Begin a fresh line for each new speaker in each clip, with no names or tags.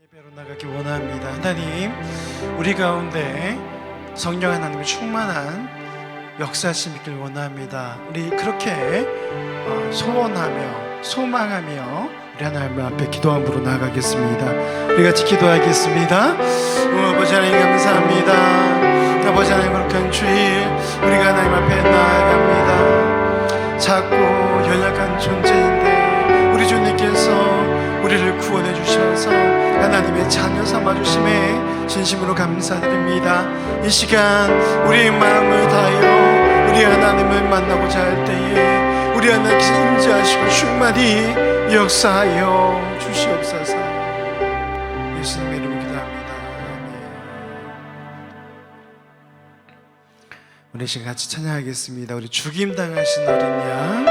예배로 나가기 원합니다. 하나님, 우리 가운데 성령 하나님의 충만한 역사하심 있길 원합니다. 우리 그렇게 소원하며 소망하며 우리 하나님 앞에 기도함으로 나가겠습니다. 우리 같이 기도하겠습니다. 아버지 하나님 감사합니다. 아버지 하나님 거룩한 주일 우리가 하나님 앞에 나아갑니다. 작고 연약한 존재인데 우리 주님께서 우리를 구원해 주셔서 하나님의 자녀 삼아 주심에 진심으로 감사드립니다. 이 시간 우리의 마음을 다하여 우리 하나님을 만나고자 할 때에 우리 하나님께서 임재하시고 충만히 역사하여 주시옵소서. 예수님의 이름으로 기도합니다. 아멘. 우리 시간 같이 찬양하겠습니다. 우리 죽임당하신 어린 양,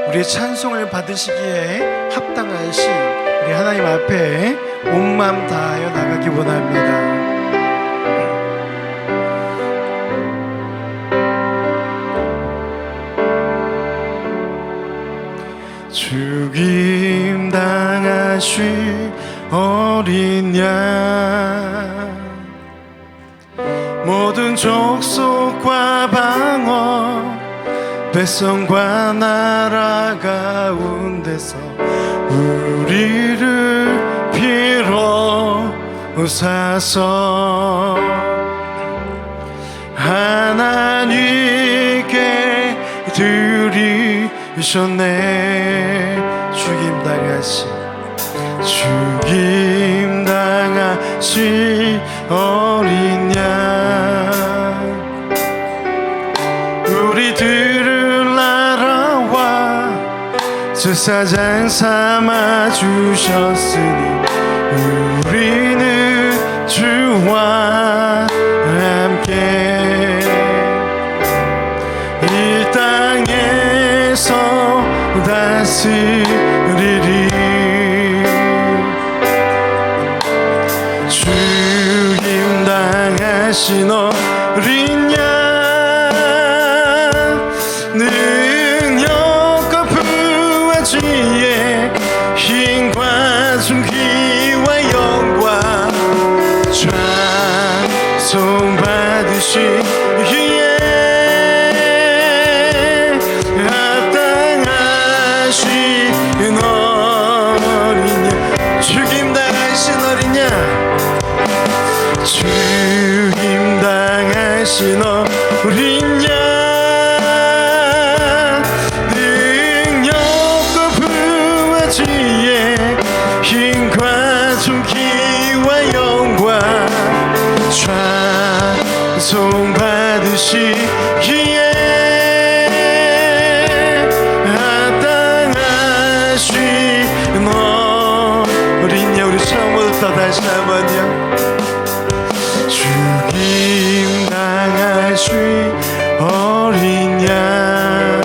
우리의 찬송을 받으시기에 합당하신 우리 하나님 앞에 온 마음 다하여 나가기 원합니다. 죽임 당하신 어린 양, 모든 족속과 방언 백성과 나라 가운데서 우리를 비로소서. 하나님께 드리셨네 죽임당하신 어린 양, 우리들을 알아와 제사장 삼아 주셨으니 우리는 주와 함께 이 땅에서 다스리리. 죽임당하신 어린 양, 능력과 부와 지혜, 힘과 존귀와 영광 찬송 받으시기에 합당하신 어린 양, 죽임당하신 어린 양, 죽임당하신 어린 양, 능력과 부와 지혜, 힘과 존귀와 영광 찬송 받으시기에 합당하신 어린 양. 우리 처음부터 다시 한번요. 죽임당하신 어린 양,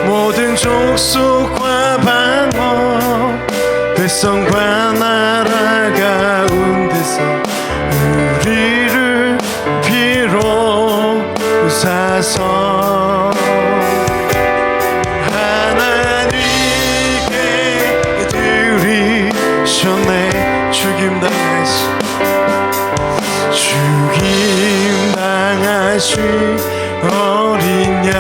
모든 족속과 방언 백성과 나라 가운데서 우리를 비로소서. 하나님께 드리셨네 죽임당하신 어린 양,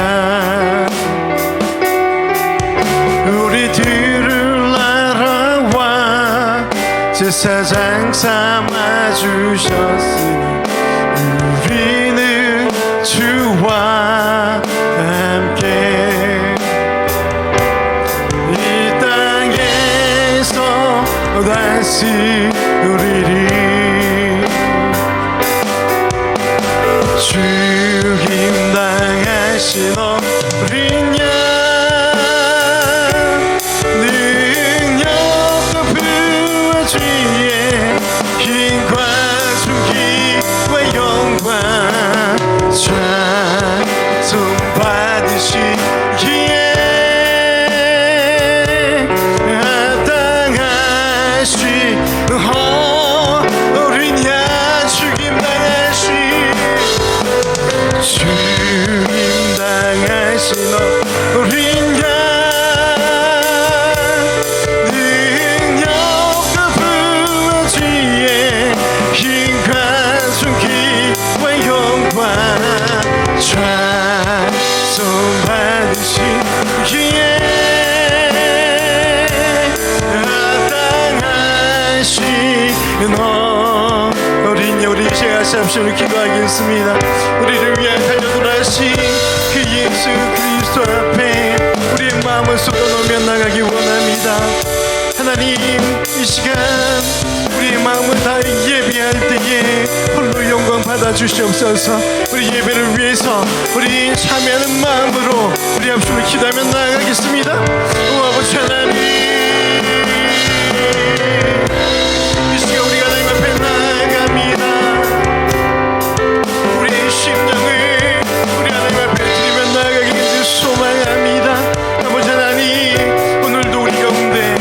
우리들을 알아와 제사장 삼아 주셨으니 우리는 주와 함께 이 땅에서 다스리리. 죽임당하신 어린 양, 능력과 부와 지혜, 힘과 존귀와 영광 찬송 받으시기에 합당하신 어린 양, 죽임당하신 도와주시는 기도하겠습니다. 우리를 위해 달려돌아신 그 예수 그리스도 앞에 우리의 마음을 쏟아놓으며 나가기 원합니다. 하나님, 이 시간 우리의 마음을 다 예배할 때에 홀로 영광 받아 주시옵소서. 우리 예배를 위해서 우리 참여하는 마음으로 우리 앞으로 기도하며 나아가겠습니다. 오 아버지 하나님, 이 시간 우리가 하나님 앞에 나아갑니다. 우리의 심령을 우리 하나님 앞에 드리며 나아가기를 소망합니다. 아버지 하나님, 오늘도 우리 가운데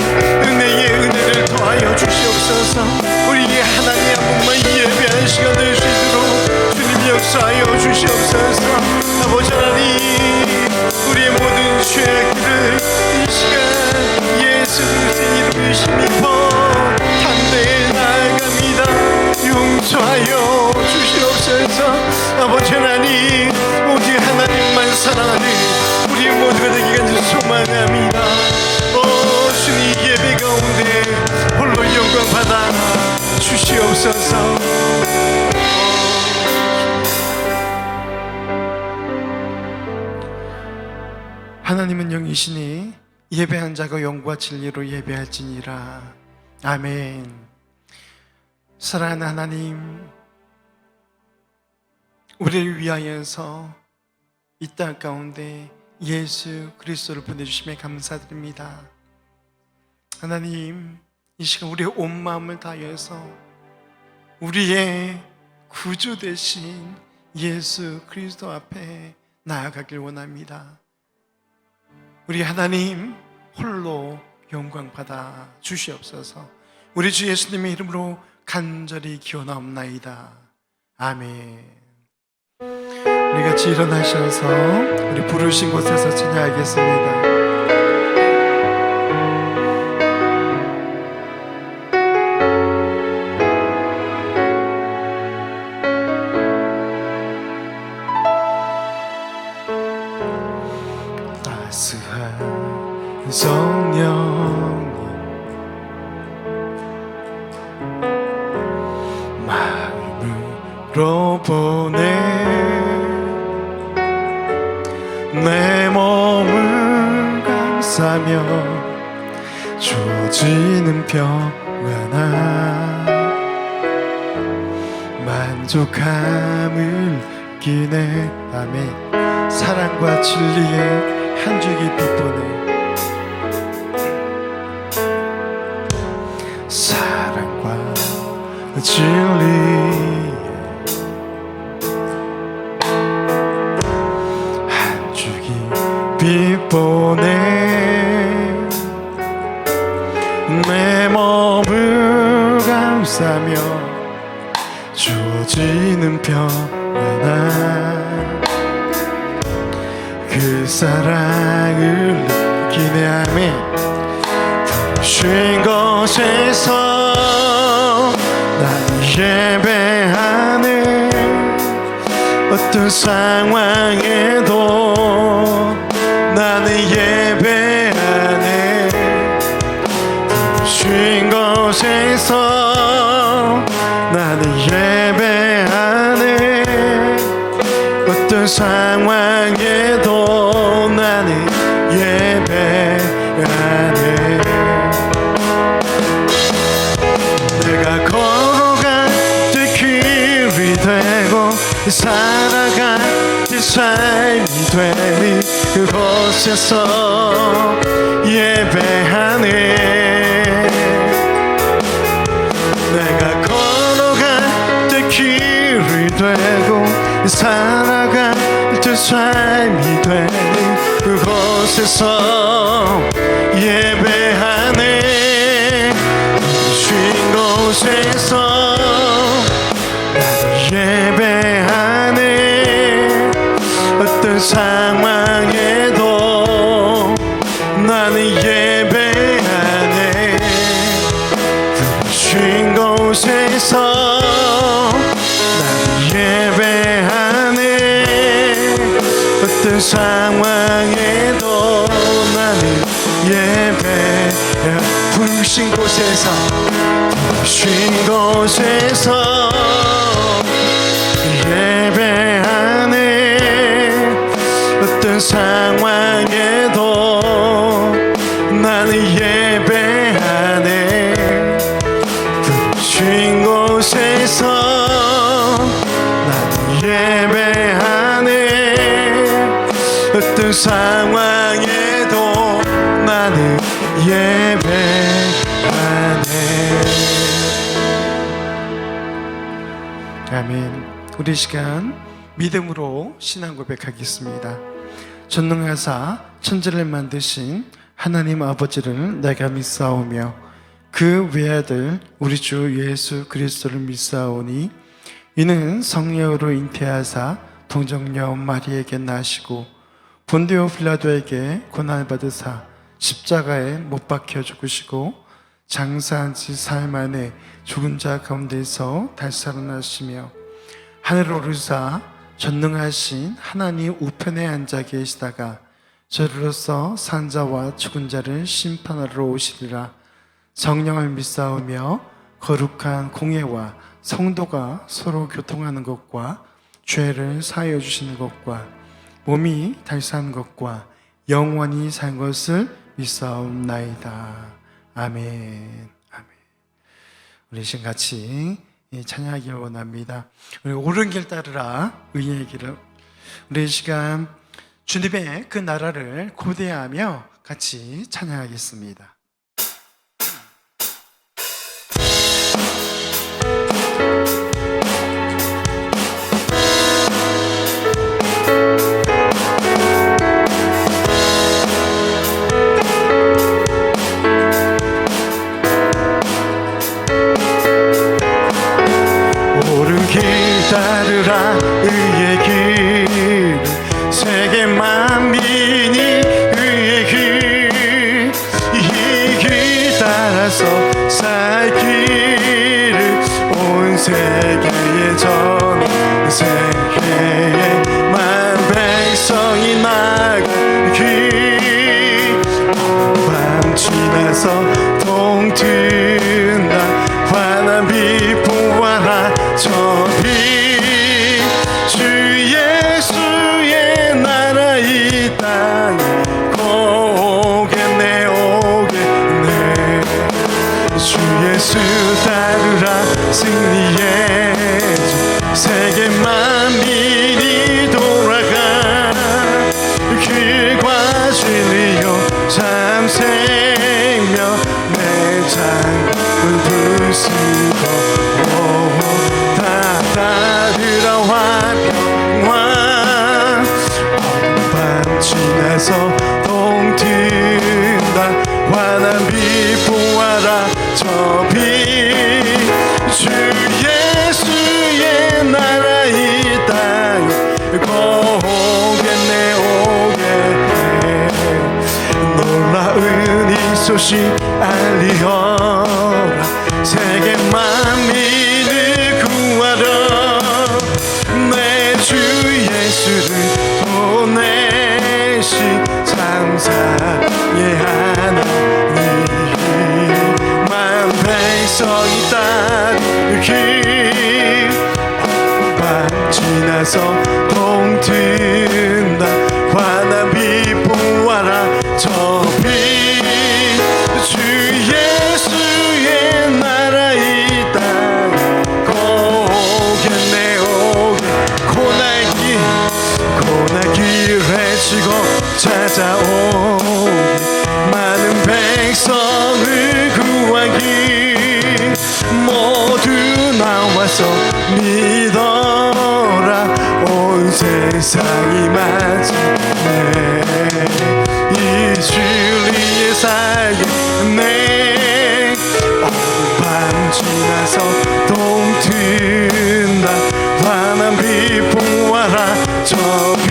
은혜의 은혜를 더하여 주시옵소서. 우리의 하나님 한 분만 예배하는 시간 될 수 있도록 주님 역사하여 주시옵소서. 아버지 하나님, 우리의 모든 죄악들을 이 시간 예수 그리스도의 이름을 힘입어 담대히 나아갑니다. 용서하여 주시옵소서. 아버지 하나님, 오직 하나님만 사랑하는 우리 모두가 되기를 소망합니다. 오 주님, 예배 가운데 홀로 영광 받아 주시옵소서. 하나님은 영이시니 예배한 자가 영과 진리로 예배할지니라. 아멘. 사랑하는 하나님, 우리를 위하여서 이 땅 가운데 예수 그리스도를 보내주심에 감사드립니다. 하나님, 이 시간 우리의 온 마음을 다해서 우리의 구주 되신 예수 그리스도 앞에 나아가길 원합니다. 우리 하나님 홀로 영광 받아 주시옵소서. 우리 주 예수님의 이름으로 간절히 기원하옵나이다. 아멘. 우리 같이 일어나셔서 우리 부르신 곳에서 찬양하겠습니다. 따스한 성령님 마음으로 보내 내 몸을 감싸며 주어지는 평안한 만족함을 느끼네. 아멘. 사랑과 진리의 한 줄기 빛보네. 사랑과 진리의 한 줄기 빛보네. 내 몸을 감싸며 주어지는 평안한 그 사랑을 느끼네. 아멘. 부르신 곳에서 난 예배하네. 어떤 상황에도 나는 예배하네. 부르신 곳에서 나는 예배하네. 어떤 상황에도 나는 예배하네. 내가 걸어갈 때 길이 되고 살아갈 때 삶이 되니 그곳에서 예배하네. 내가 걸어갈 때 길이 되고 살아갈 때 삶이 되니 그곳에서 예배하네. 쉰 곳에서 나도 예배하네. 어떤 상황에도 나는 예배하네. 쉰 곳에서 나는 예배하네. 어떤 상황에도 나는 예배야. 부르신 곳에서 부르신 곳에서 상황에도 나는 예배하네. 그 쉰 곳에서 나는 예배하네. 어떤 상황에도 나는 예배하네. 아멘. 우리 시간 믿음으로 신앙 고백하겠습니다. 전능하사 천지를 만드신 하나님 아버지를 내가 믿사오며 그 외아들 우리 주 예수 그리스도를 믿사오니 이는 성령으로 잉태하사 동정녀 마리에게 나시고 본디오 빌라도에게 고난을 받으사 십자가에 못 박혀 죽으시고 장사한 지 사흘 만에 죽은 자 가운데서 다시 살아나시며 하늘 오르사 전능하신 하나님 우편에 앉아 계시다가 저리로서 산자와 죽은 자를 심판하러 오시리라. 성령을 믿사오며 거룩한 공예와 성도가 서로 교통하는 것과 죄를 사하여 주시는 것과 몸이 다시 사는 것과 영원히 산 것을 믿사옵나이다. 아멘. 아멘. 우리 지금 같이 찬양하기를 원합니다. 우리 옳은 길 따르라 의의 길을. 우리 시간 주님의 그 나라를 고대하며 같이 찬양하겠습니다. 옳은 길 따르라 의의 길. 세계 만민이 의의 길. 이 길 따라서 살기를 온 세계에 전 세계에 만 백성이 나가길. 밤 지나서 동튼다 환한 빛 보아라 저 빛. 주 예수의 나라 이 땅에 오겠네 오겠네. 주 예수 따르라 승리의 주. 세계 만민이 돌아가 길과 진리요 참 생명 내 장을 부수고 다 따르라 화평왕. 밤 지나서 동튼다 환한 빛 보아라 저 빛. 주 예수의 나라 이 땅에 오겠네 오겠네. 놀라운 이 소식 알리어라 세계 만민을 구하러 내 주 예수를 보내신 참사의 하나님. 만 백성이 따르길. 밤 지나서 동튼다 환한 빛 보아라 저 빛. 주 예수의 나라 이 땅 오겠네 오겠네. 고난길에 지고 찾아오기 많은 백성을 구하기. 모두 나와서 믿어라 온 세상이 맞네. 이 진리에 살겠네. 밤 지나서 동튼다 환한 빛 보아라 저 빛.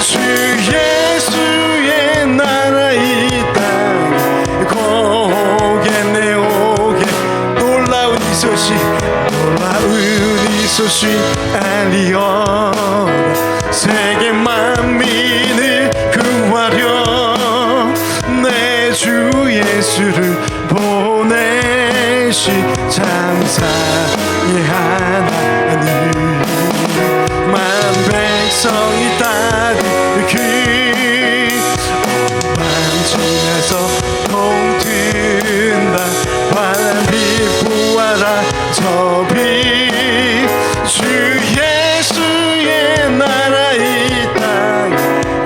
주 예수의 나라 이 땅 오겠네 오게. 놀라운 이 소식 알리어라 세계 만민을 구하려 내 주 예수를 보내신 참사의 하나님. 만 백성이 따르 지나서 동튼다 환한 빛 부어라 저 빛 주 예수의 나라 이 땅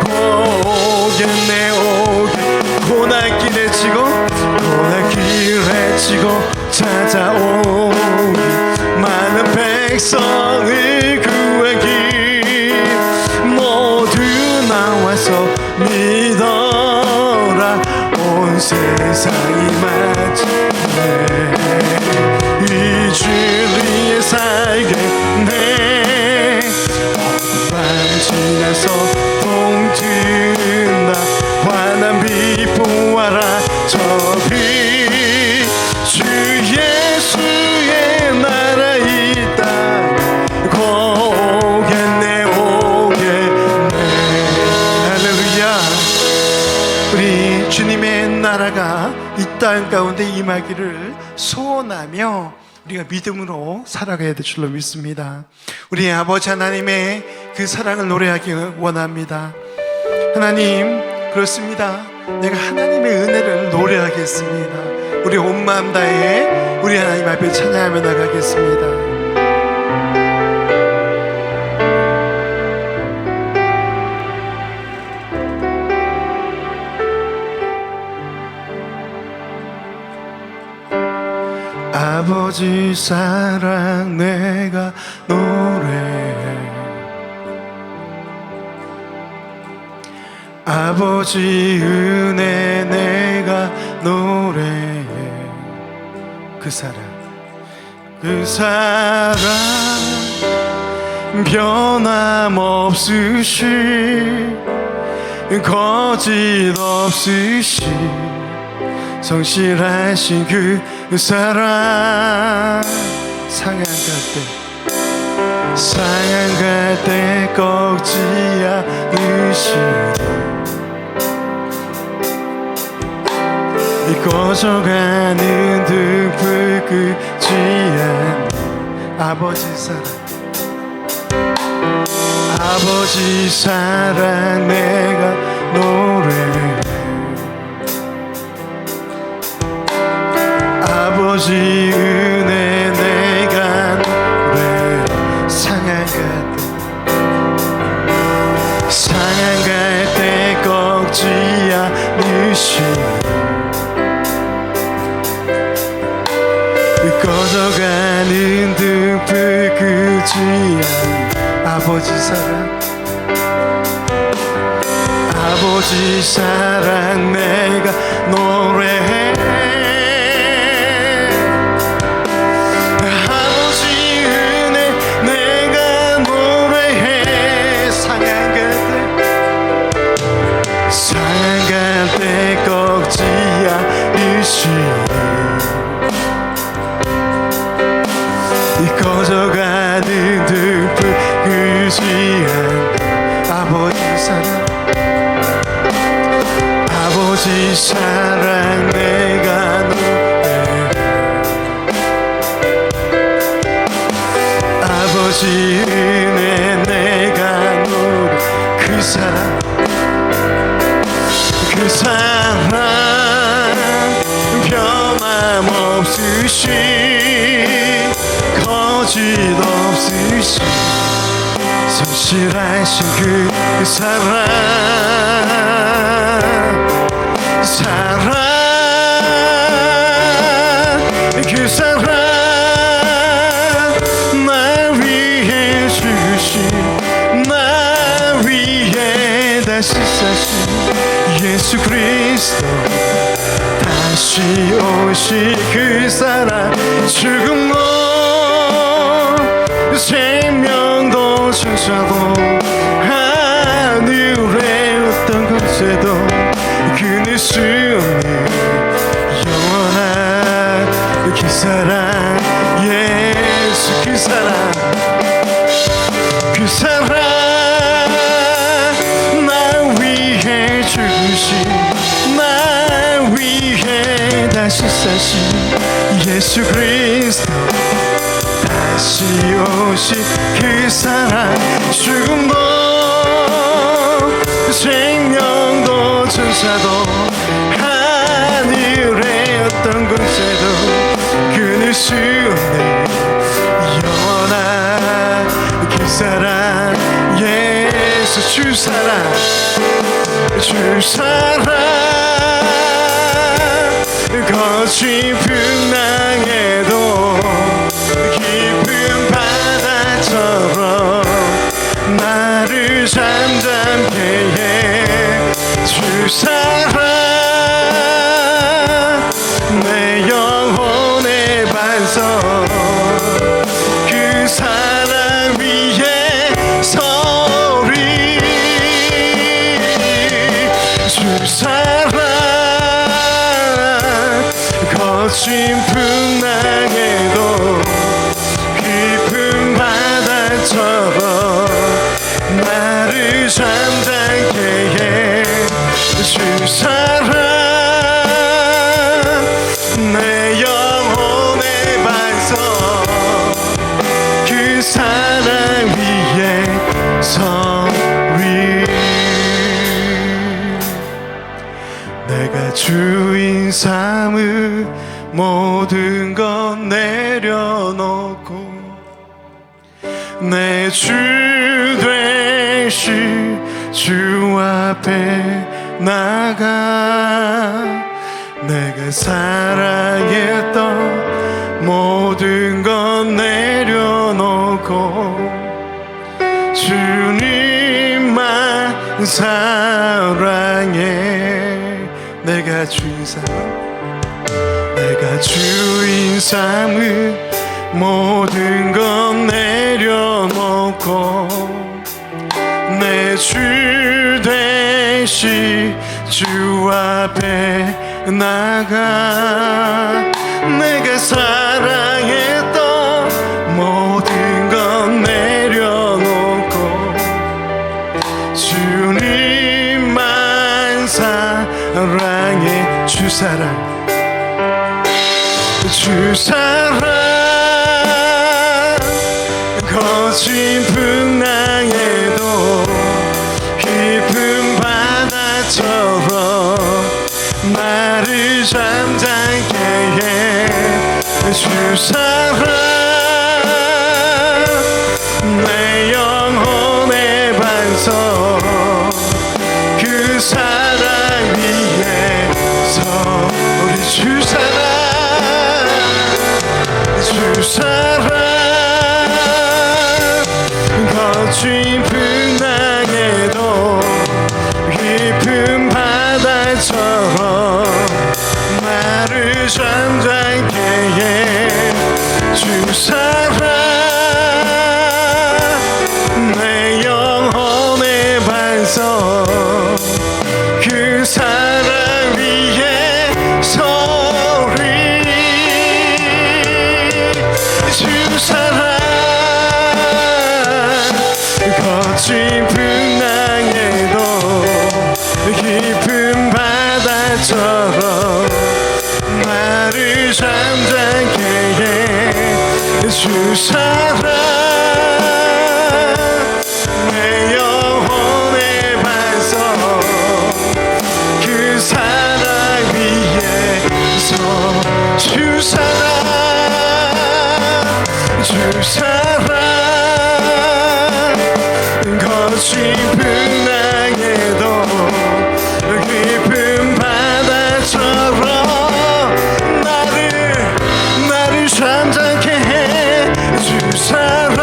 고견내 오게 고난길에 지고 고난길에 지고 찾아오기 많은 백성을 구하기 모두 나와서 믿어라 온 세상이 마치네 이 주를 위해 살겠네 밤 지나서 동튼다 환한 빛 부어라 저 빛 주 예수의 나라 이 땅 오겠네 오겠네 할렐루야 우리 주님의 나라가 이 땅 가운데 임하기를 소원하며 우리가 믿음으로 살아가야 될 줄로 믿습니다. 우리 아버지 하나님의 그 사랑을 노래하기 원합니다. 하나님 그렇습니다. 내가 하나님의 은혜를 노래하겠습니다. 우리 온 마음 다해 우리 하나님 앞에 찬양하며 나가겠습니다. 아버지 사랑 내가 노래해 아버지 은혜 내가 노래해 그 사랑 변함없으시 거짓 없으시 성실하신 그 사랑 상한 갈 때 꺾지 않으시네 꺼져가는 등불 끄지 않는 아버지 사랑 내가 노래해 아버지 은혜 내가 노래 상한 갈 때 꺾지 않으시네 꺼져가는 등불 끄지 않는 아버지 사랑 내가 노래해 아버지 은혜 내가 노래해 상한 갈 때 꺾지 않으시네 꺼져가는 등불 끄지 않는 아버지 사랑 내가 노래해 아버지 은혜 내가 노래 그 사랑 변함없으시 거짓 없으시 성실하신 그 사랑 그 사랑 날 위해 주신 날 위해 다시 사신 예수 그리스도 다시 오실 그 사랑 죽음도 생명도 천사도 하늘의 어떤 곳에도 그늘 수 없는 영원한 그 사랑 예수 그 사랑 날 위해 죽으신 날 위해 다시 사신 예수 그리스도 다시 오신 그 사랑 죽음도 생명도 천사도 하늘의 어떤 곳에도 끊을 수 없는 영원한 그 사랑 예수 주 사랑 거친 풍랑에도 깊은 바다처럼 나를 잠잠케 해 주 사랑 내 영혼의 반석 그 사랑 위에 서리 주 사랑 거친 풍랑에도 깊은 바다처럼 나를 잠잠케 해 주 사랑 내 영혼의 반석 그 사랑 위에 서리 내가 주인 삼을 모든 것 내려놓고 내 주 되시 주 앞에 나가 내가 사랑했던 모든 것 내려놓고 주님만 사랑해 내가 주인 삼을 모든 것 내려놓고 내 주 되시 주 앞에 나가 내가 사랑했던 모든 것 내려놓고 주님만 사랑해 주 사랑 거친 풍랑에도 깊은 바다처럼 나를 잠잠케 해 주 사랑 내 영혼의 반석 그 사랑 위에서 우리 주 사랑 거친 풍랑에도 깊은 바다처럼 나를 잠잠케 해 주 사랑 내 영혼의 반석 그 사랑 위에 서리 주 사랑 거친 풍랑에도 깊은 바다처럼 나를 잠잠케 해 주 사랑 내 영혼의 반석 그 사랑 위에서 주 사랑 거친 풍랑에도 깊은 바다처럼 나를 잠잠케 해 주 사랑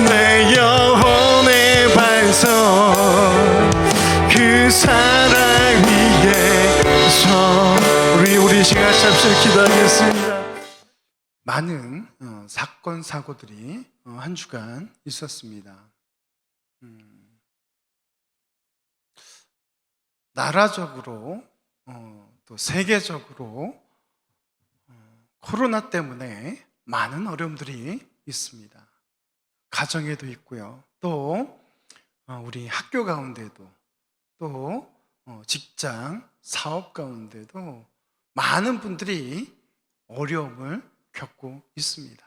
내 영혼의 반석 그 사랑 위에서 우리 시간 잠시 기도하겠습니다. 많은 사건 사고들이 한 주간 있었습니다. 나라적으로 또 세계적으로 코로나 때문에 많은 어려움들이 있습니다. 가정에도 있고요. 또 우리 학교 가운데도 또 직장, 사업 가운데도 많은 분들이 어려움을 겪고 있습니다.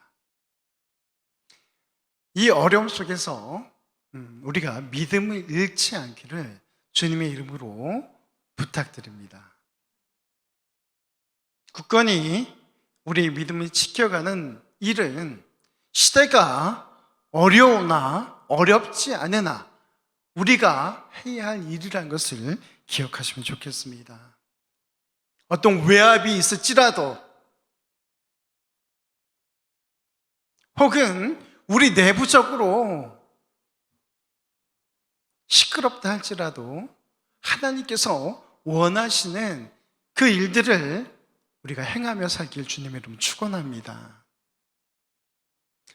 이 어려움 속에서 우리가 믿음을 잃지 않기를 주님의 이름으로 부탁드립니다. 굳건히 우리 믿음을 지켜가는 일은 시대가 어려우나 어렵지 않으나 우리가 해야 할 일이라는 것을 기억하시면 좋겠습니다. 어떤 외압이 있을지라도 혹은 우리 내부적으로 시끄럽다 할지라도 하나님께서 원하시는 그 일들을 우리가 행하며 살길 주님의 이름으로 축원합니다.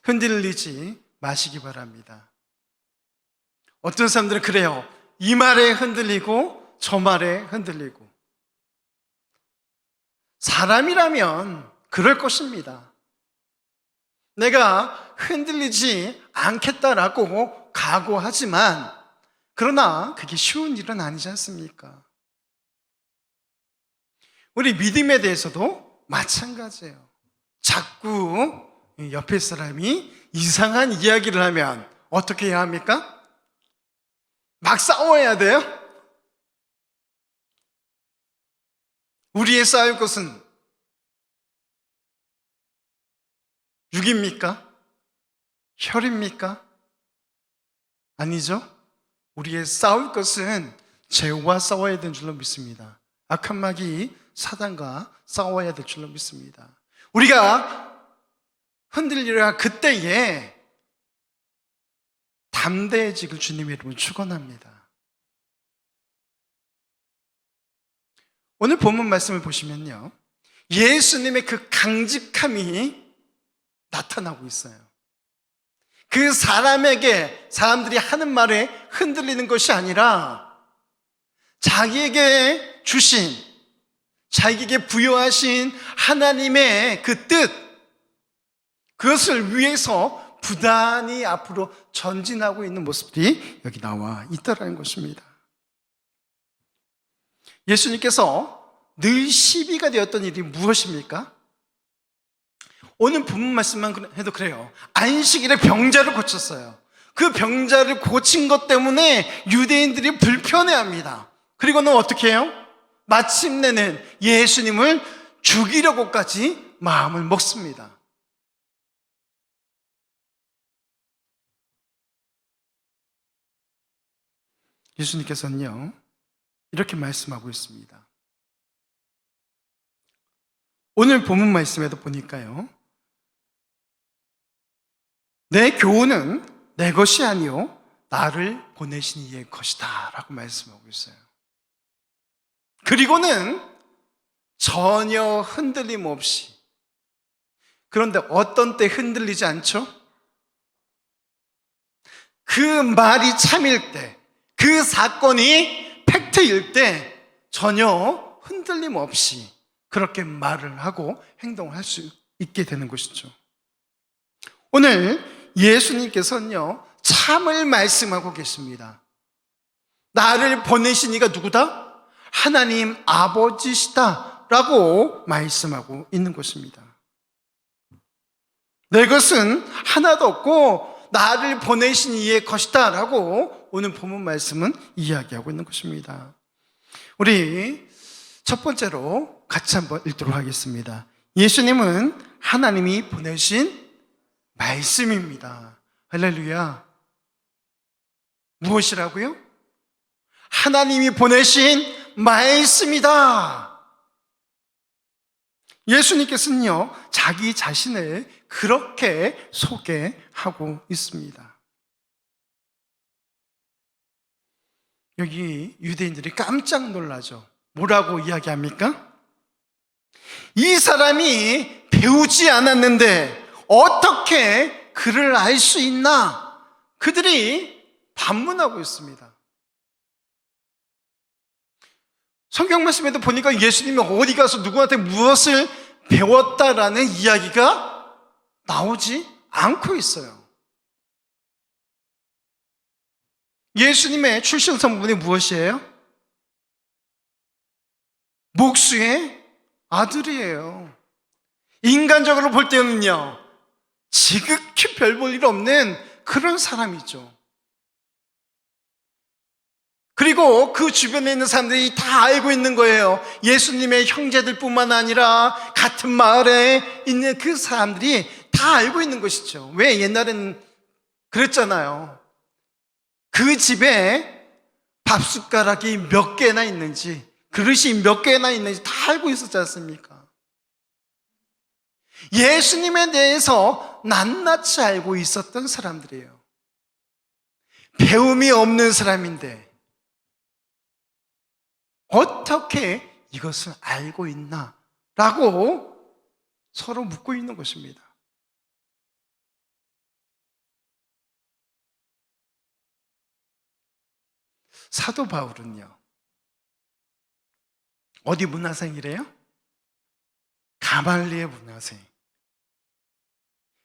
흔들리지 마시기 바랍니다. 어떤 사람들은 그래요. 이 말에 흔들리고 저 말에 흔들리고. 사람이라면 그럴 것입니다. 내가 흔들리지 않겠다라고 각오하지만 그러나 그게 쉬운 일은 아니지 않습니까? 우리 믿음에 대해서도 마찬가지예요. 자꾸 옆에 사람이 이상한 이야기를 하면 어떻게 해야 합니까? 막 싸워야 돼요? 우리의 싸울 것은 육입니까? 혈입니까? 아니죠. 우리의 싸울 것은 죄와 싸워야 되는 줄로 믿습니다. 악한 마귀 사단과 싸워야 될 줄로 믿습니다. 우리가 흔들리려 그때에 담대해지길 주님의 이름으로 축원합니다. 오늘 본문 말씀을 보시면요, 예수님의 그 강직함이 나타나고 있어요. 그 사람에게 사람들이 하는 말에 흔들리는 것이 아니라 자기에게 주신, 자기에게 부여하신 하나님의 그 뜻, 그것을 위해서 부단히 앞으로 전진하고 있는 모습들이 여기 나와 있다는 것입니다. 예수님께서 늘 시비가 되었던 일이 무엇입니까? 오늘 본문 말씀만 해도 그래요. 안식일에 병자를 고쳤어요. 그 병자를 고친 것 때문에 유대인들이 불편해합니다. 그리고는 어떻게 해요? 마침내는 예수님을 죽이려고까지 마음을 먹습니다. 예수님께서는요, 이렇게 말씀하고 있습니다. 오늘 본문 말씀에도 보니까요, 내 교훈은 내 것이 아니요 나를 보내신 이의 것이다 라고 말씀하고 있어요. 그리고는 전혀 흔들림 없이, 그런데 어떤 때 흔들리지 않죠? 그 말이 참일 때, 그 사건이 팩트일 때 전혀 흔들림 없이 그렇게 말을 하고 행동을 할 수 있게 되는 것이죠. 오늘 예수님께서는요, 참을 말씀하고 계십니다. 나를 보내신 이가 누구다? 하나님 아버지시다 라고 말씀하고 있는 것입니다. 내 것은 하나도 없고 나를 보내신 이의 것이다 라고 오늘 본문 말씀은 이야기하고 있는 것입니다. 우리 첫 번째로 같이 한번 읽도록 하겠습니다. 예수님은 하나님이 보내신 말씀입니다. 할렐루야. 무엇이라고요? 하나님이 보내신 말씀이다. 예수님께서는요, 자기 자신을 그렇게 소개하고 있습니다. 여기 유대인들이 깜짝 놀라죠. 뭐라고 이야기합니까? 이 사람이 배우지 않았는데 어떻게 그를 알 수 있나? 그들이 반문하고 있습니다. 성경 말씀에도 보니까 예수님이 어디 가서 누구한테 무엇을 배웠다라는 이야기가 나오지 않고 있어요. 예수님의 출신 성분이 무엇이에요? 목수의 아들이에요. 인간적으로 볼 때는요, 지극히 별 볼 일 없는 그런 사람이죠. 그리고 그 주변에 있는 사람들이 다 알고 있는 거예요. 예수님의 형제들뿐만 아니라 같은 마을에 있는 그 사람들이 다 알고 있는 것이죠. 왜? 옛날에는 그랬잖아요. 그 집에 밥숟가락이 몇 개나 있는지, 그릇이 몇 개나 있는지 다 알고 있었지 않습니까? 예수님에 대해서 낱낱이 알고 있었던 사람들이에요. 배움이 없는 사람인데 어떻게 이것을 알고 있나? 라고 서로 묻고 있는 것입니다. 사도 바울은요, 어디 문화생이래요? 가말리엘 문화생.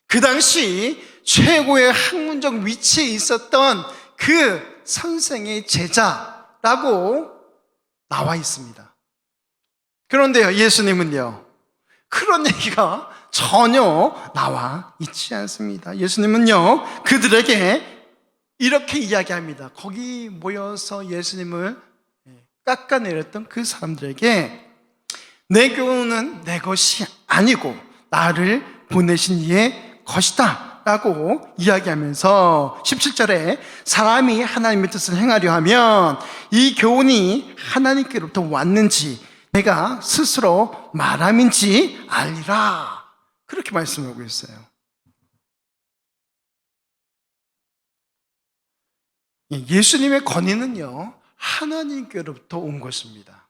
그 당시 최고의 학문적 위치에 있었던 그 선생의 제자라고 나와 있습니다. 그런데요, 예수님은요, 그런 얘기가 전혀 나와 있지 않습니다. 예수님은요, 그들에게 이렇게 이야기합니다. 거기 모여서 예수님을 깎아내렸던 그 사람들에게 내 교훈은 내 것이 아니고 나를 보내신 이의 것이다 라고 이야기하면서 17절에 사람이 하나님의 뜻을 행하려 하면 이 교훈이 하나님께로부터 왔는지 내가 스스로 말함인지 알리라, 그렇게 말씀하고 있어요. 예수님의 권위는요, 하나님께로부터 온 것입니다.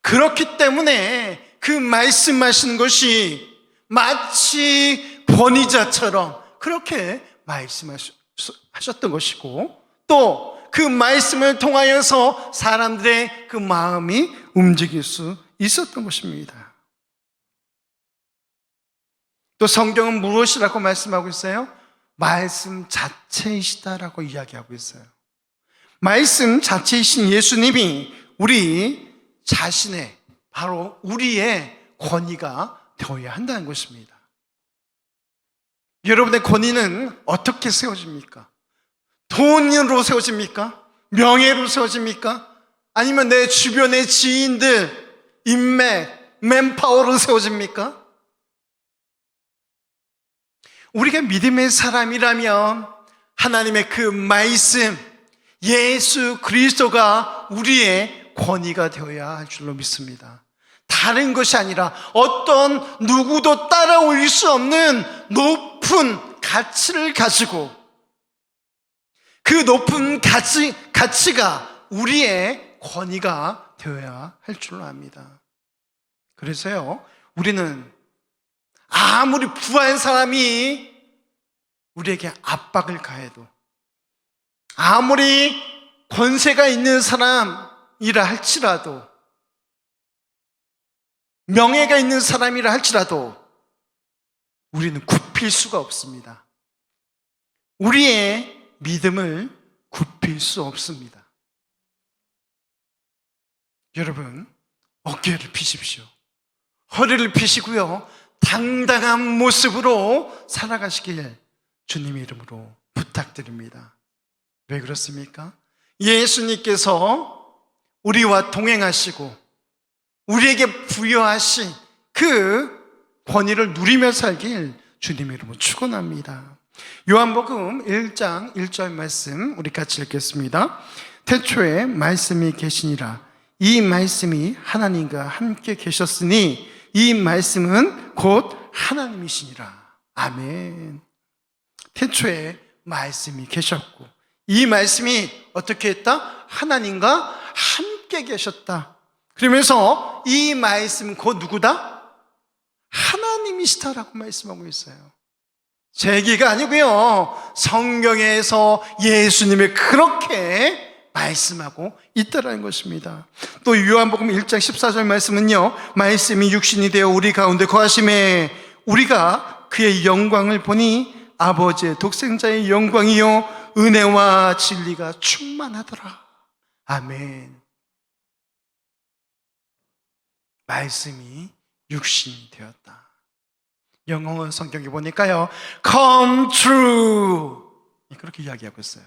그렇기 때문에 그 말씀하시는 것이 마치 권위자처럼 그렇게 말씀하셨던 것이고, 또 그 말씀을 통하여서 사람들의 그 마음이 움직일 수 있었던 것입니다. 또 성경은 무엇이라고 말씀하고 있어요? 말씀 자체이시다라고 이야기하고 있어요. 말씀 자체이신 예수님이 우리 자신의, 바로 우리의 권위가 되어야 한다는 것입니다. 여러분의 권위는 어떻게 세워집니까? 돈으로 세워집니까? 명예로 세워집니까? 아니면 내 주변의 지인들, 인맥, 맨파워로 세워집니까? 우리가 믿음의 사람이라면 하나님의 그 말씀, 예수 그리스도가 우리의 권위가 되어야 할 줄로 믿습니다. 다른 것이 아니라 어떤 누구도 따라올 수 없는 높은 가치를 가지고 그 높은 가치가 우리의 권위가 되어야 할 줄로 압니다. 그래서요, 우리는 아무리 부한 사람이 우리에게 압박을 가해도, 아무리 권세가 있는 사람이라 할지라도, 명예가 있는 사람이라 할지라도 우리는 굽힐 수가 없습니다. 우리의 믿음을 굽힐 수 없습니다. 여러분, 어깨를 펴십시오. 허리를 펴시고요, 당당한 모습으로 살아가시길 주님의 이름으로 부탁드립니다. 왜 그렇습니까? 예수님께서 우리와 동행하시고 우리에게 부여하신 그 권위를 누리며 살길 주님의 이름으로 축원합니다. 요한복음 1장 1절 말씀 우리 같이 읽겠습니다. 태초에 말씀이 계시니라. 이 말씀이 하나님과 함께 계셨으니 이 말씀은 곧 하나님이시니라. 아멘. 태초에 말씀이 계셨고 이 말씀이 어떻게 했다? 하나님과 함께 계셨다. 그러면서 이 말씀 곧 누구다? 하나님이시다라고 말씀하고 있어요. 제 얘기가 아니고요, 성경에서 예수님이 그렇게 말씀하고 있다라는 것입니다. 또 요한복음 1장 14절 말씀은요, 말씀이 육신이 되어 우리 가운데 거하심에 우리가 그의 영광을 보니 아버지의 독생자의 영광이요 은혜와 진리가 충만하더라. 아멘. 말씀이 육신이 되었다. 영어 성경에 보니까요, come true, 그렇게 이야기하고 있어요.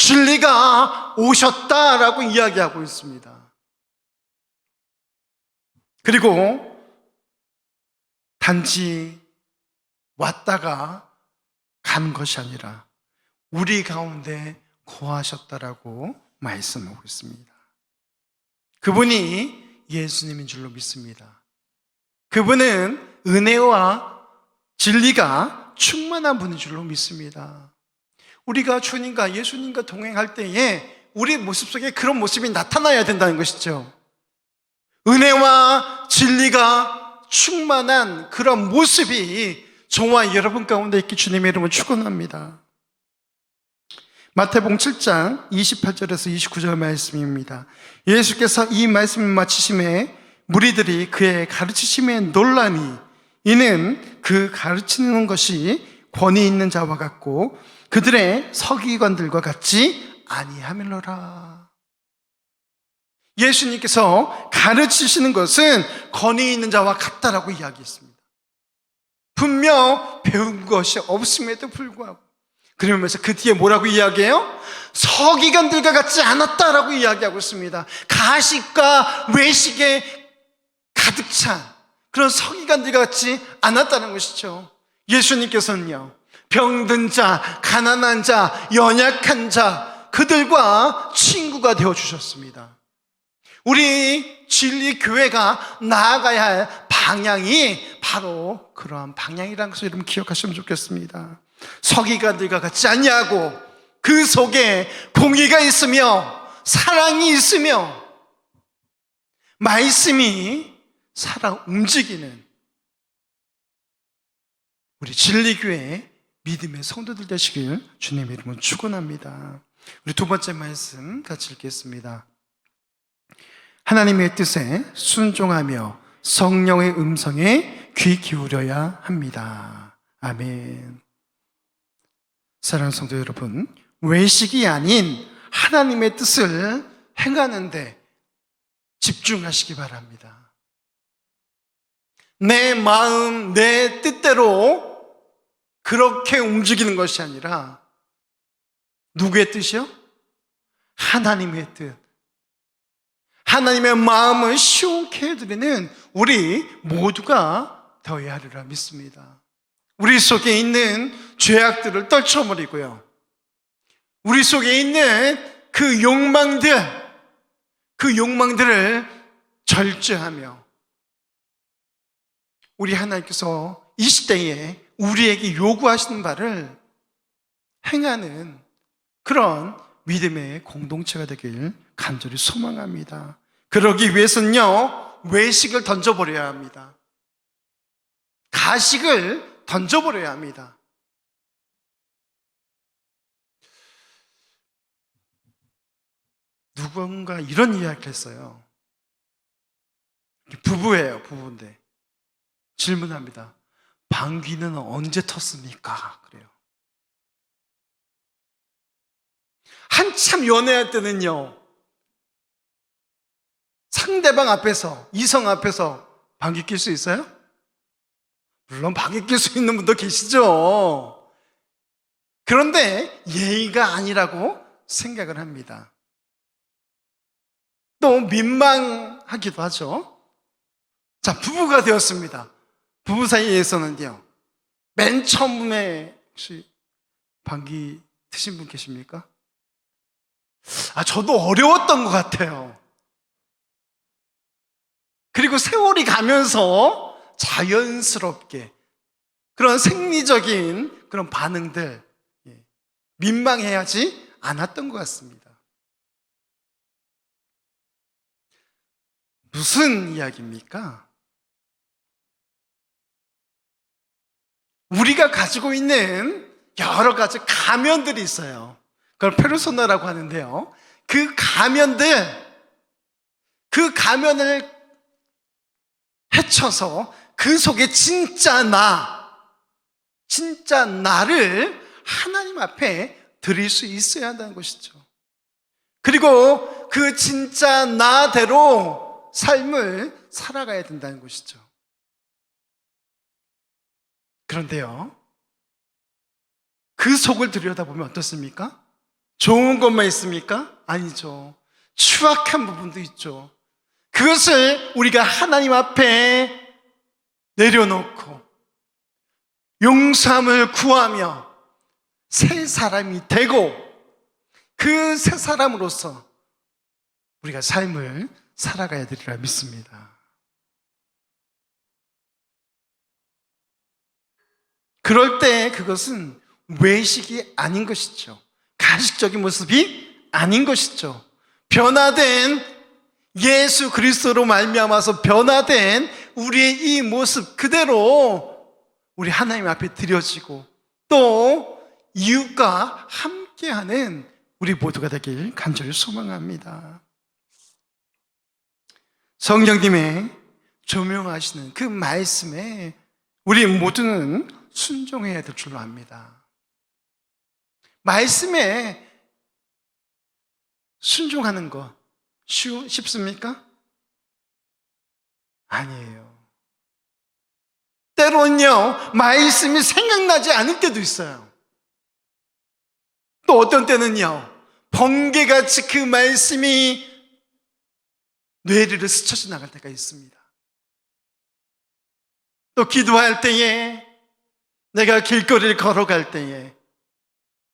진리가 오셨다라고 이야기하고 있습니다. 그리고 단지 왔다가 간 것이 아니라 우리 가운데 거하셨다라고 말씀하고 있습니다. 그분이 예수님인 줄로 믿습니다. 그분은 은혜와 진리가 충만한 분인 줄로 믿습니다. 우리가 주님과 예수님과 동행할 때에 우리 모습 속에 그런 모습이 나타나야 된다는 것이죠. 은혜와 진리가 충만한 그런 모습이 저와 여러분 가운데 있기 주님의 이름으로 축원합니다. 마태복음 7장 28절에서 29절 말씀입니다. 예수께서 이 말씀을 마치심에 무리들이 그의 가르치심에 놀라니 이는 그 가르치는 것이 권위 있는 자와 같고 그들의 서기관들과 같지 아니함이로라. 예수님께서 가르치시는 것은 권위 있는 자와 같다라고 이야기했습니다. 분명 배운 것이 없음에도 불구하고, 그러면서 그 뒤에 뭐라고 이야기해요? 서기관들과 같지 않았다라고 이야기하고 있습니다. 가식과 외식에 가득 찬 그런 서기관들과 같지 않았다는 것이죠. 예수님께서는요, 병든 자, 가난한 자, 연약한 자, 그들과 친구가 되어주셨습니다. 우리 진리교회가 나아가야 할 방향이 바로 그러한 방향이라는 것을 여러분 기억하시면 좋겠습니다. 서기관들과 같지 않냐고, 그 속에 공의가 있으며 사랑이 있으며 말씀이 살아 움직이는 우리 진리교회 믿음의 성도들 되시길 주님의 이름으로 축원합니다. 우리 두 번째 말씀 같이 읽겠습니다. 하나님의 뜻에 순종하며 성령의 음성에 귀 기울여야 합니다. 아멘. 사랑하는 성도 여러분, 외식이 아닌 하나님의 뜻을 행하는데 집중하시기 바랍니다. 내 마음, 내 뜻대로 그렇게 움직이는 것이 아니라 누구의 뜻이요? 하나님의 뜻. 하나님의 마음을 시원케 해드리는 우리 모두가 되어야 하리라 믿습니다. 우리 속에 있는 죄악들을 떨쳐버리고요, 우리 속에 있는 그 욕망들을 절제하며 우리 하나님께서 이 시대에 우리에게 요구하시는 바를 행하는 그런 믿음의 공동체가 되길 간절히 소망합니다. 그러기 위해서는요, 외식을 던져버려야 합니다. 가식을 던져버려야 합니다. 누군가 이런 이야기를 했어요. 부부예요, 부부인데 질문합니다. 방귀는 언제 텄습니까? 그래요. 한참 연애할 때는요, 상대방 앞에서, 이성 앞에서 방귀 낄 수 있어요? 물론 방귀 낄 수 있는 분도 계시죠. 그런데 예의가 아니라고 생각을 합니다. 또 민망하기도 하죠. 자, 부부가 되었습니다. 부부 사이에서는요, 맨 처음에 혹시 방귀 트신 분 계십니까? 저도 어려웠던 것 같아요. 그리고 세월이 가면서 자연스럽게 그런 생리적인 그런 반응들, 민망해하지 않았던 것 같습니다. 무슨 이야기입니까? 우리가 가지고 있는 여러 가지 가면들이 있어요. 그걸 페르소나라고 하는데요, 그 가면을 헤쳐서 그 속에 진짜 나를 하나님 앞에 드릴 수 있어야 한다는 것이죠. 그리고 그 진짜 나대로 삶을 살아가야 된다는 것이죠. 그런데요, 그 속을 들여다보면 어떻습니까? 좋은 것만 있습니까? 아니죠. 추악한 부분도 있죠. 그것을 우리가 하나님 앞에 내려놓고 용서함을 구하며 새 사람이 되고 그 새 사람으로서 우리가 삶을 살아가야 되리라 믿습니다. 그럴 때 그것은 외식이 아닌 것이죠. 가식적인 모습이 아닌 것이죠. 변화된 예수 그리스도로 말미암아서 변화된 우리의 이 모습 그대로 우리 하나님 앞에 드려지고 또 이웃과 함께하는 우리 모두가 되길 간절히 소망합니다. 성령님의 조명하시는 그 말씀에 우리 모두는 순종해야 될 줄로 압니다. 말씀에 순종하는 거 쉽습니까? 아니에요. 때로는요, 말씀이 생각나지 않을 때도 있어요. 또 어떤 때는요, 번개같이 그 말씀이 뇌리를 스쳐 지나갈 때가 있습니다. 또 기도할 때에, 내가 길거리를 걸어갈 때에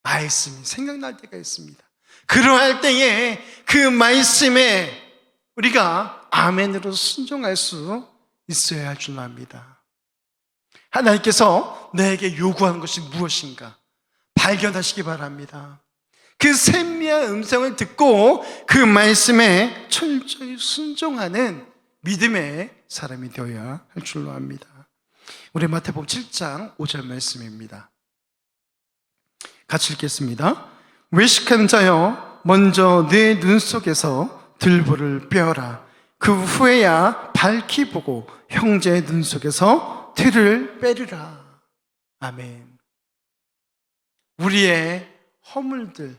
말씀이 생각날 때가 있습니다. 그러할 때에 그 말씀에 우리가 아멘으로 순종할 수 있어야 할 줄 압니다. 하나님께서 내게 요구하는 것이 무엇인가 발견하시기 바랍니다. 그 선미한 음성을 듣고 그 말씀에 철저히 순종하는 믿음의 사람이 되어야 할 줄로 압니다. 우리 마태복음 7장 5절 말씀입니다. 같이 읽겠습니다. 외식하는 자여, 먼저 내 눈 속에서 들보를 빼어라. 그 후에야 밝히 보고 형제의 눈 속에서 틀을 빼리라. 아멘. 우리의 허물들,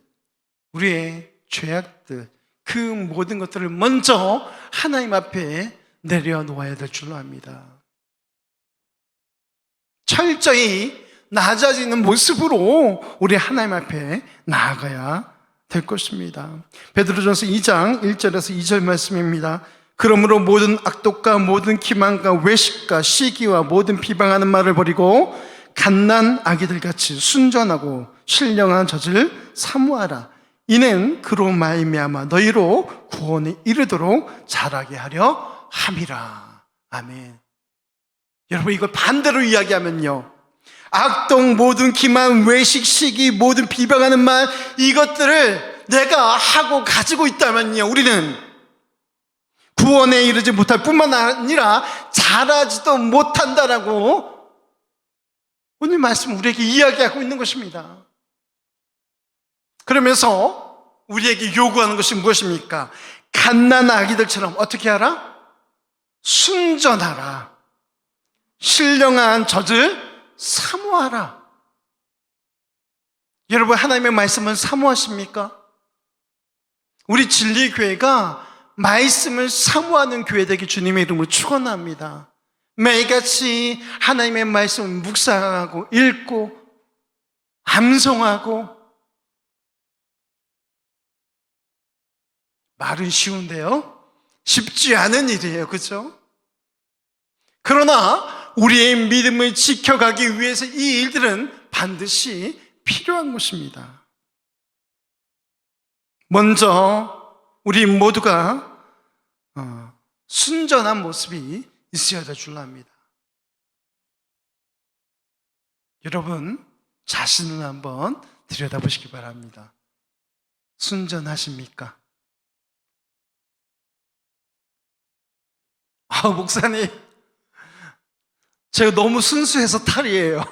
우리의 죄악들, 그 모든 것들을 먼저 하나님 앞에 내려놓아야 될 줄로 압니다. 철저히 낮아지는 모습으로 우리 하나님 앞에 나아가야 될 것입니다. 베드로전서 2장 1절에서 2절 말씀입니다. 그러므로 모든 악독과 모든 기만과 외식과 시기와 모든 비방하는 말을 버리고 갓난 아기들같이 순전하고 신령한 젖을 사모하라. 이는 그로 말미암아 너희로 구원에 이르도록 자라게 하려 함이라. 아멘. 여러분, 이걸 반대로 이야기하면요, 악독, 모든 기만, 외식, 시기, 모든 비방하는 말, 이것들을 내가 하고 가지고 있다면요, 우리는 구원에 이르지 못할 뿐만 아니라 자라지도 못한다라고 오늘 말씀 우리에게 이야기하고 있는 것입니다. 그러면서 우리에게 요구하는 것이 무엇입니까? 갓난 아기들처럼 어떻게 하라? 순전하라. 신령한 젖을 사모하라. 여러분, 하나님의 말씀을 사모하십니까? 우리 진리교회가 말씀을 사모하는 교회 되기 주님의 이름으로 축원합니다. 매일같이 하나님의 말씀을 묵상하고 읽고 암송하고. 말은 쉬운데요, 쉽지 않은 일이에요. 그렇죠? 그러나 우리의 믿음을 지켜가기 위해서 이 일들은 반드시 필요한 것입니다. 먼저 우리 모두가 순전한 모습이 있어야 될 줄 압니다. 여러분, 자신을 한번 들여다보시기 바랍니다. 순전하십니까? 목사님, 제가 너무 순수해서 탈이에요.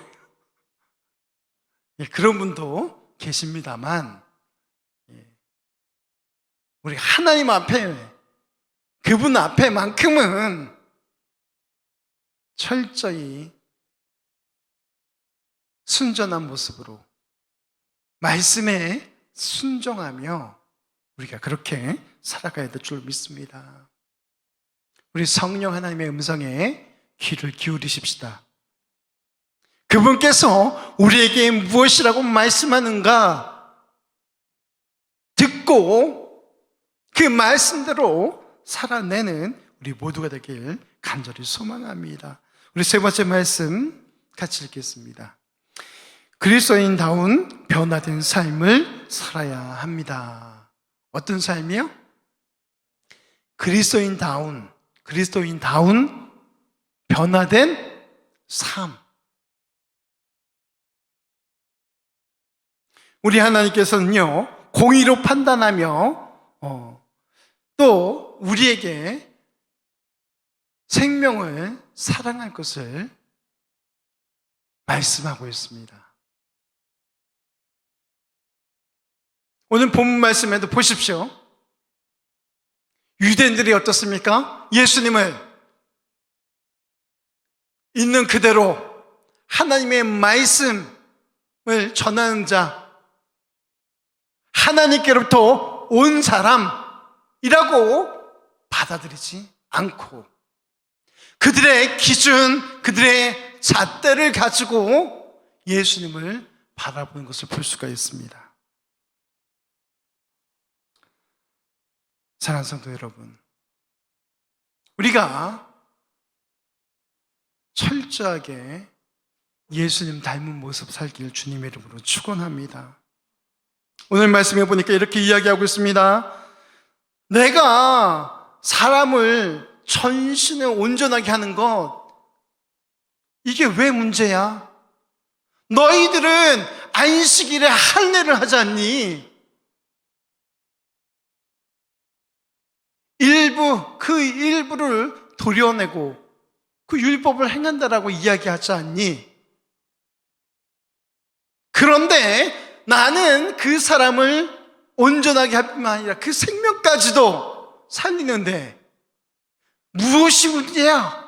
그런 분도 계십니다만, 우리 하나님 앞에, 그분 앞에만큼은 철저히 순전한 모습으로 말씀에 순종하며 우리가 그렇게 살아가야 될 줄 믿습니다. 우리 성령 하나님의 음성에 귀를 기울이십시다. 그분께서 우리에게 무엇이라고 말씀하는가 믿고 그 말씀대로 살아내는 우리 모두가 되길 간절히 소망합니다. 우리 세 번째 말씀 같이 읽겠습니다. 그리스도인다운 변화된 삶을 살아야 합니다. 어떤 삶이요? 그리스도인다운 변화된 삶. 우리 하나님께서는요, 공의로 판단하며 또 우리에게 생명을 사랑할 것을 말씀하고 있습니다. 오늘 본문 말씀에도 보십시오. 유대인들이 어떻습니까? 예수님을 있는 그대로 하나님의 말씀을 전하는 자, 하나님께로부터 온 사람이라고 받아들이지 않고 그들의 기준, 그들의 잣대를 가지고 예수님을 바라보는 것을 볼 수가 있습니다. 사랑하는 성도 여러분, 우리가 철저하게 예수님 닮은 모습 살기를 주님의 이름으로 축원합니다. 오늘 말씀해 보니까 이렇게 이야기하고 있습니다. 내가 사람을 전신을 온전하게 하는 것, 이게 왜 문제야? 너희들은 안식일에 할례를 하지 않니? 그 일부를 도려내고 그 율법을 행한다라고 이야기하지 않니? 그런데 나는 그 사람을 온전하게 할 뿐만 아니라 그 생명까지도 살리는데 무엇이 문제야?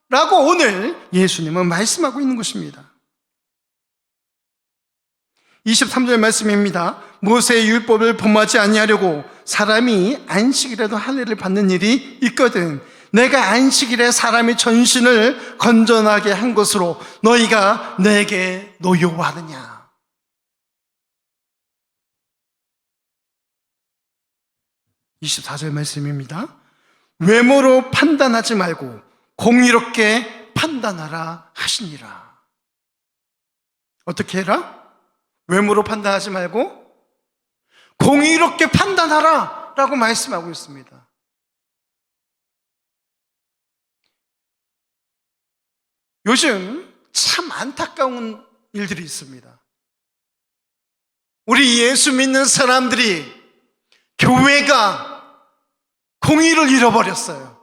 라고 오늘 예수님은 말씀하고 있는 것입니다. 23절 말씀입니다. 모세의 율법을 범하지 아니하려고 사람이 안식일에도 할례를 받는 일이 있거든 내가 안식일에 사람의 전신을 건전하게 한 것으로 너희가 내게 노여워하느냐? (24절) 말씀입니다. 외모로 판단하지 말고 공의롭게 판단하라 하시니라. 어떻게 해라? 외모로 판단하지 말고 공의롭게 판단하라 라고 말씀하고 있습니다. 요즘 참 안타까운 일들이 있습니다. 우리 예수 믿는 사람들이, 교회가 공의를 잃어버렸어요.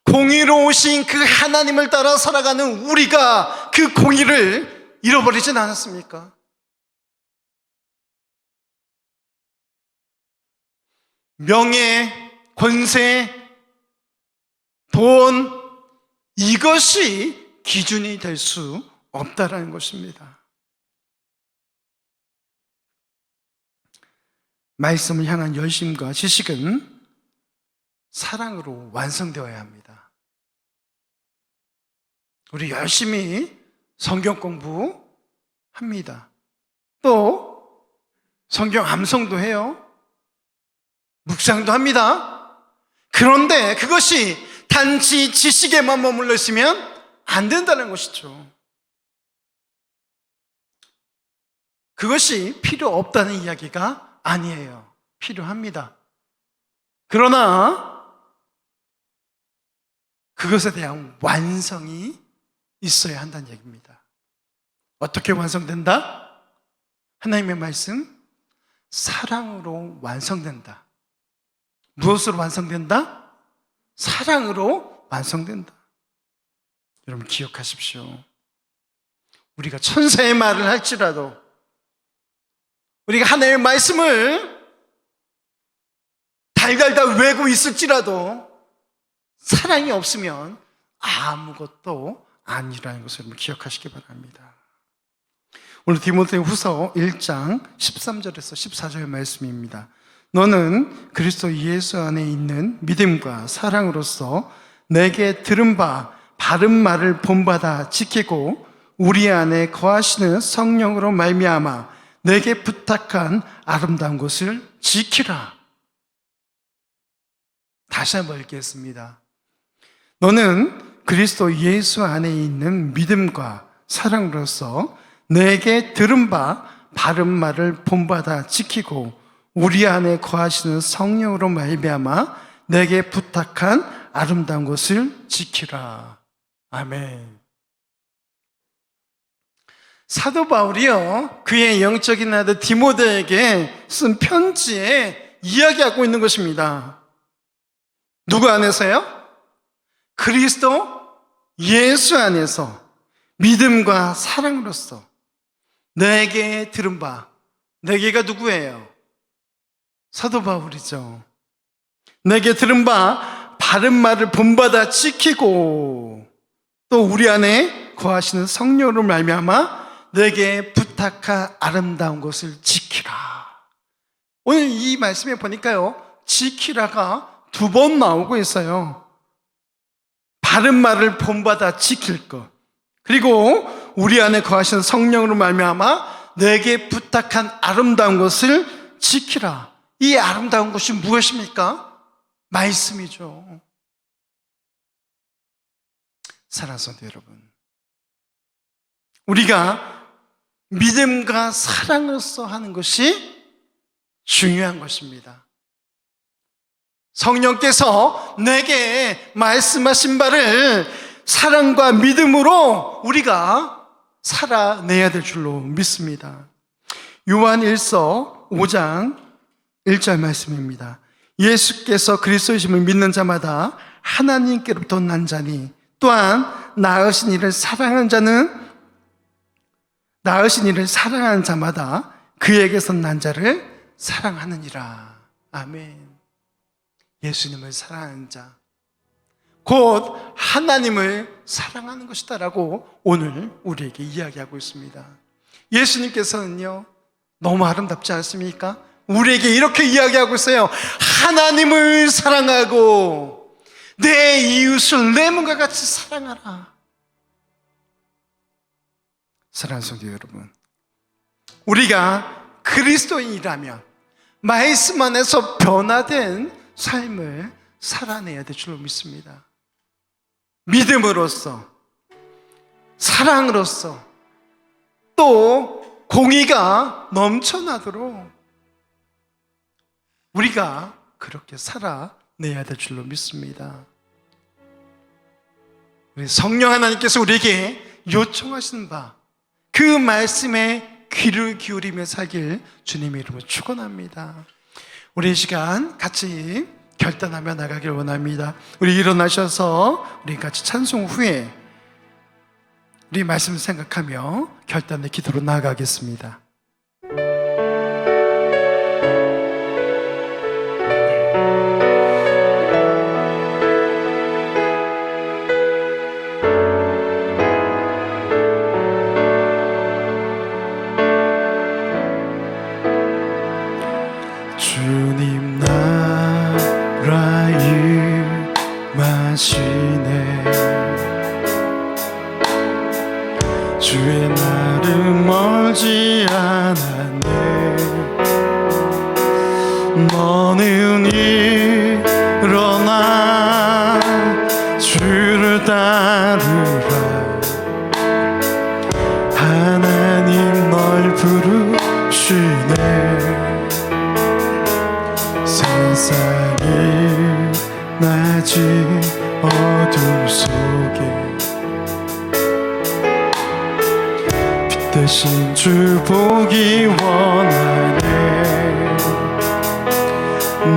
공의로우신 그 하나님을 따라 살아가는 우리가 그 공의를 잃어버리진 않았습니까? 명예, 권세, 돈, 이것이 기준이 될 수 없다라는 것입니다. 말씀을 향한 열심과 지식은 사랑으로 완성되어야 합니다. 우리 열심히 성경 공부합니다. 또 성경 암송도 해요. 묵상도 합니다. 그런데 그것이 단지 지식에만 머물러 있으면 안 된다는 것이죠. 그것이 필요 없다는 이야기가 아니에요. 필요합니다. 그러나 그것에 대한 완성이 있어야 한다는 얘기입니다. 어떻게 완성된다? 하나님의 말씀, 사랑으로 완성된다. 무엇으로 완성된다? 사랑으로 완성된다. 여러분 기억하십시오. 우리가 천사의 말을 할지라도, 우리가 하나님의 말씀을 달달달 외고 있을지라도 사랑이 없으면 아무것도 아니라는 것을 여러분 기억하시기 바랍니다. 오늘 디모데후서 1장 13절에서 14절 말씀입니다. 너는 그리스도 예수 안에 있는 믿음과 사랑으로서 내게 들은 바 바른 말을 본받아 지키고 우리 안에 거하시는 성령으로 말미암아
내게 부탁한 아름다운 것을 지키라. 다시 한번 읽겠습니다. 너는 그리스도 예수 안에 있는 믿음과 사랑으로서 내게 들은 바 바른 말을 본받아 지키고 우리 안에 거하시는 성령으로 말미암아 내게 부탁한 아름다운 것을 지키라. 아멘. 사도 바울이요, 그의 영적인 아들 디모데에게 쓴 편지에 이야기하고 있는 것입니다. 누구 안에서요? 그리스도 예수 안에서 믿음과 사랑으로서 내게 들은 바, 내게가 누구예요? 사도 바울이죠. 내게 들은 바 바른 말을 본받아 지키고 또 우리 안에 거하시는 성령으로 말미암아 내게 부탁한 아름다운 것을 지키라. 오늘 이 말씀에 보니까요, 지키라가 2번 나오고 있어요. 바른 말을 본받아 지킬 것, 그리고 우리 안에 거하시는 성령으로 말미암아 내게 부탁한 아름다운 것을 지키라. 이 아름다운 것이 무엇입니까? 말씀이죠. 사랑하는 성도 여러분, 우리가 믿음과 사랑으로서 하는 것이 중요한 것입니다. 성령께서 내게 말씀하신 바를 사랑과 믿음으로 우리가 살아내야 될 줄로 믿습니다. 요한 1서 5장 1절 말씀입니다. 예수께서 그리스도이심을 믿는 자마다 하나님께로부터 난 자니 또한 나으신 이를 사랑하는 자마다 그에게서 난 자를 사랑하느니라. 아멘. 예수님을 사랑하는 자, 곧 하나님을 사랑하는 것이다라고 오늘 우리에게 이야기하고 있습니다. 예수님께서는요, 너무 아름답지 않습니까? 우리에게 이렇게 이야기하고 있어요. 하나님을 사랑하고 내 이웃을 내 몸과 같이 사랑하라. 사랑하는 성도 여러분, 우리가 그리스도인이라면 말씀 안에서 변화된 삶을 살아내야 될 줄로 믿습니다. 믿음으로써, 사랑으로써, 또 공의가 넘쳐나도록 우리가 그렇게 살아내야 될 줄로 믿습니다. 우리 성령 하나님께서 우리에게 요청하시는 바, 그 말씀에 귀를 기울이며 살길 주님의 이름으로 축원합니다. 우리 이 시간 같이 결단하며 나가길 원합니다. 우리 일어나셔서 우리 같이 찬송 후에 우리 말씀 생각하며 결단의 기도로 나아가겠습니다. 주님 나라 임하시네. 주의 날은 멀지 않았네. 너는 일어나 주를 따르라. 하나님 널 부르시네. 세상이 낮은 어둠 속에 빛 대신 주 보기 원하네.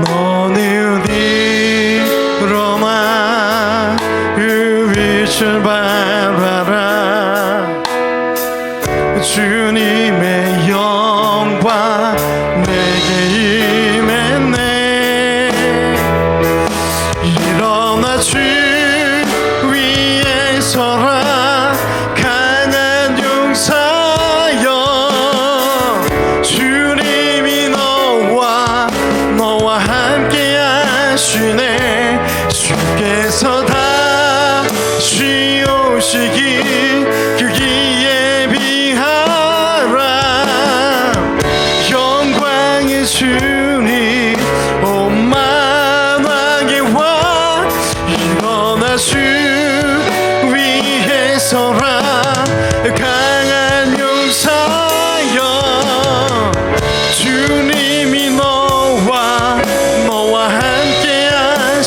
너는 일어나 그 빛을 바라라. 주님의 영광 내게 임했네. 일어나 주 위에 서라. 강한 용사여, 주님이 너와 함께 하시네. 주께서 다시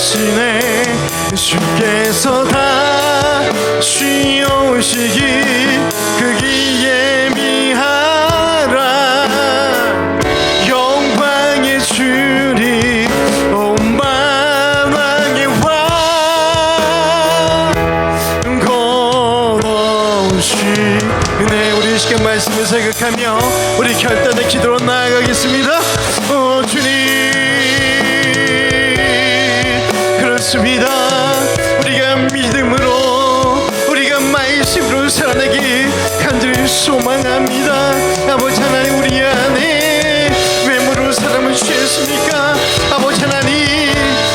하시네. 주께서 다시 오시기 그기에 미하라. 영광의 주님 온 만왕의 왕 곧 오시네. 우리 이 시간 말씀을 생각하며 우리 결단의 기도로 나아가겠습니다. 주님, 그렇습니다. 우리가 믿음으로, 우리가 말씀으로 살아내기 간절히 소망합니다. 아버지 하나님, 우리 안에 외모로 사람을 취했습니까? 아버지 하나님,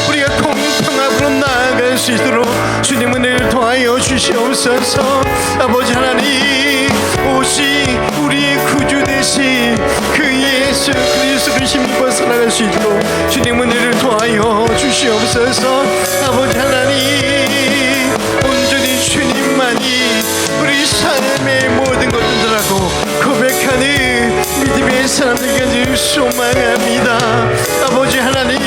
우리가 공평함으로 나아갈 수 있도록 주님 은혜를 더하여 주시옵소서. 아버지 하나님, 오직 우리의 구주 되신 그 예수 그리스도를 힘입어 살아갈 수 있도록 주님 은혜를 더하여 주시옵소서. 아버지 하나님, 온전히 주님만이 우리 삶의 모든 것들하고 고백하는 믿음의 사람들까지 소망합니다. 아버지 하나님,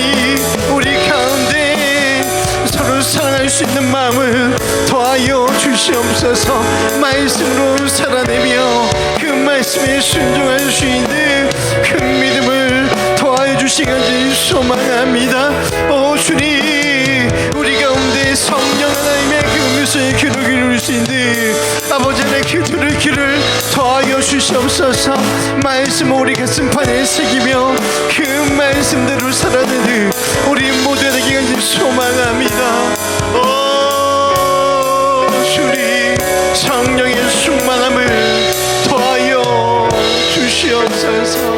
우리 가운데 서로 사랑할 수 있는 마음을 더하여 주시옵소서. 말씀으로 살아내며 그 말씀에 순종할 수 있는 큰 믿음을 더하여 주시기를 소망합니다. 오 주님, 우리 가운데 성령 하나님의 그 음성의 귀를 기울일 수 있는 아버지 하나님의 그 귀를 더하여 주시옵소서. 말씀을 우리 가슴판에 새기며 그 말씀대로 살아내는 우리 모두가 되기를 소망합니다. 주님, 성령의 충만함을 더하여 주시옵소서.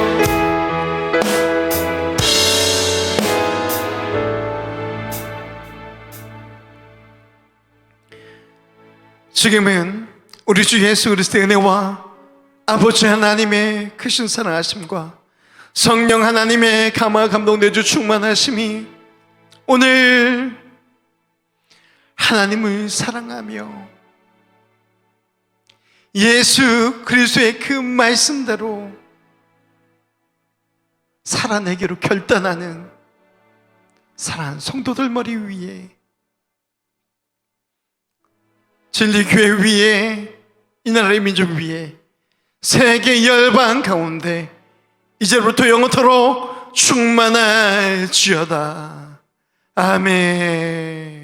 지금은 우리 주 예수 그리스도의 은혜와 아버지 하나님의 크신 사랑하심과 성령 하나님의 감화 감동 내주 충만하심이 오늘 하나님을 사랑하며 예수 그리스도의 그 말씀대로 살아내기로 결단하는 사랑하는 성도들 머리 위에, 진리교회 위에, 이 나라의 민족 위에, 세계 열방 가운데 이제부터 영원토록 충만할지어다. 아멘.